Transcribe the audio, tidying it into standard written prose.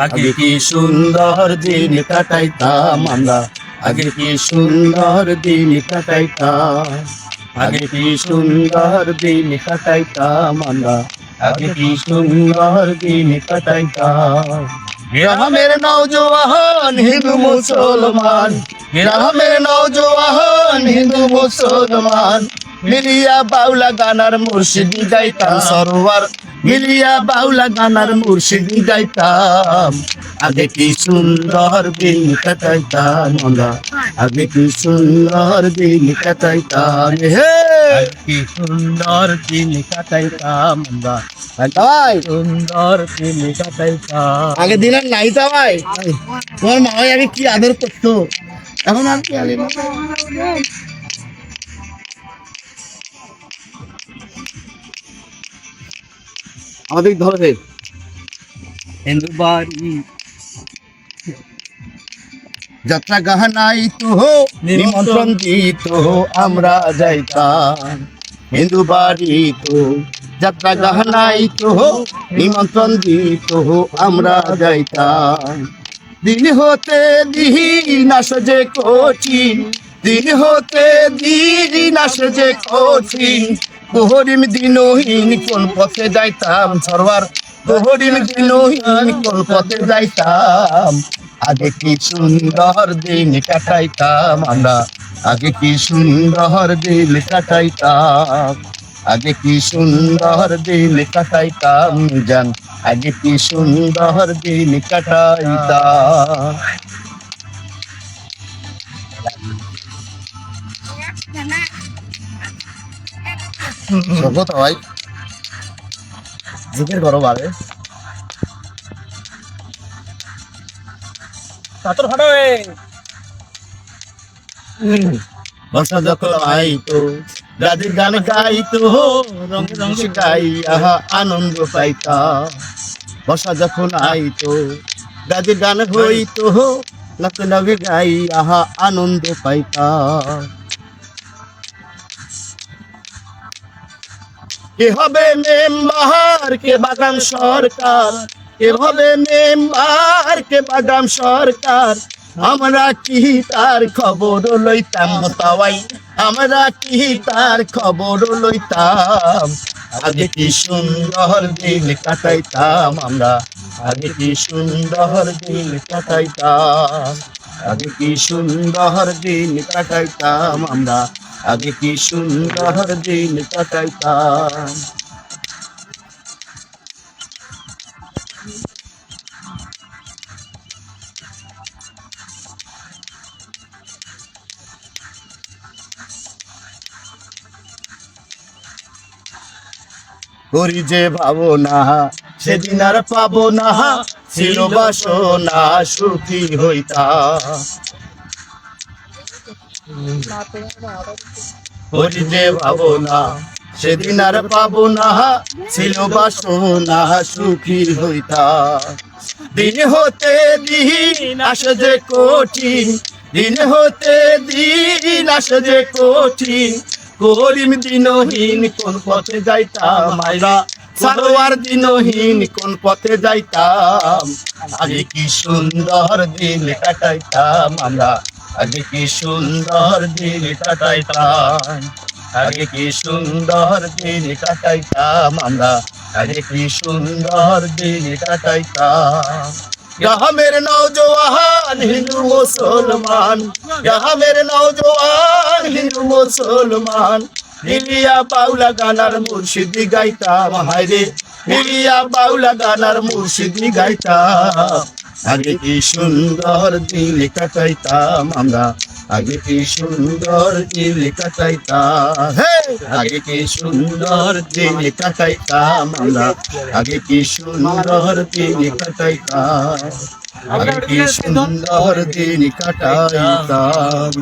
আগে কি সুন্দর দিন কাটাইতাম আমরা, আগে কি সুন্দর দিন কাটাইতাম, আগে কি সুন্দর দিন কাটাইতাম আমরা, আগে কি সুন্দর দিন কাটাইতাম। গ্রামের নওজোয়ান হিন্দু মুসলমান, গ্রামের নওজোয়ান হিন্দু মুসলমান, মিলিয়া বাউলা গানার মুর্শিদি গাইতাম সরোয়ার, মিলিয়া বাউলা গানার মুর্শিদি গাইতাম। আগে কি সুন্দর দিন কাটাইতাম আমরা, আগে কি সুন্দর দিন কাটাইতাম, হে কি সুন্দর দিন কাটাইতাম আমরা, সুন্দর দিন কাটাইতাম। আগে দিন আর নাই তা ভাই, তোমার মা আগে কি আদর করতো, এখন আর কি আলি না। আমাদের ধরে হিন্দু বাড়ি যাত্রা গাহানাই তো নিমন্ত্রণ দিত আমরা যাইতাম, হিন্দু বাড়ি তো যাত্রা গাহানাই তো নিমন্ত্রণ দিত আমরা যাইতাম। দিন হতে দিন আসে যে কঠিন, দিন হতে দিন আসে যে কঠিন, প্রহরিম দিনহীন কোন পথে যাইতাম সরোয়ার, প্রহরিম দিনহীন কোন পথে যাইতাম। আগে কি সুন্দর দিন কাটাইতাম আমরা, আগে কি সুন্দর দিন কাটাইতাম, আগে কি সুন্দর দিন কাটাইতাম জান, আগে কি সুন্দর দিন কাটাইতাম। ভাই জিজ্ঞেস করো বারে বর্ষা যখন আইতো দাদির গান গাইতো, রঙ রঙ গাইয়া আনন্দ পাইতাম। বর্ষা যখন আইতো দাদির গান হইতো, নাচে নগে গাইয়া আনন্দ পাইতাম। কে হবে মেম্বার কে বাদাম সরকার, কে হবে মেম্বার কে বাদাম সরকার, আমরা কি তার খবর লইতাম তাওয়াই, আমরা কি তার খবর লইতাম। আগে কি সুন্দর দিন কাটাইতাম আমরা, আগে কি সুন্দর দিন কাটাইতাম, আগে কি সুন্দর দিন কাটাইতাম আমরা, আগে কি সুন্দর দিন কাটাইতাম। করি যে ভাবনা সেদিন আর পাবো না, ছিল বাসনা সুখী হইতাম। করি যে ভাবনা সেদিন আর পাবো না, ছিল বাসনা সুখী হইতাম। দিন হতে দিন আসে যে কঠিন, দিন হতে দিন আসে যে কঠিন, করিম দিনহীন কোন পথে যাইতাম আইরা, সারোয়ার দিনহীন কোন পথে যাইতাম। আগে কি সুন্দর দিন কাটাইতাম আমরা, আগে কি সুন্দর দিন কাটাইতাম, আগে কি সুন্দর দিন কাটাইতাম আমরা, আগে কি সুন্দর দিন কাটাইতাম। গ্রামের নওজোয়ান হিন্দু মুসলমান, গ্রামের নওজোয়ান হিন্দু মুসলমান, মিলিয়া বাউলা গানার মুর্শিদি গাইতাম হায়রে, মিলিয়া বাউলা গানার মুর্শিদি গাইতাম। আগে কি সুন্দর দিন কাটাইতাম আমরা, আগে কি সুন্দর দিন কাটাইতাম, আগে কি সুন্দর দিন কাটাইতাম আমরা, আগে কি সুন্দর দিন কাটাইতাম, আগে কি সুন্দর দিন কাটাইতাম।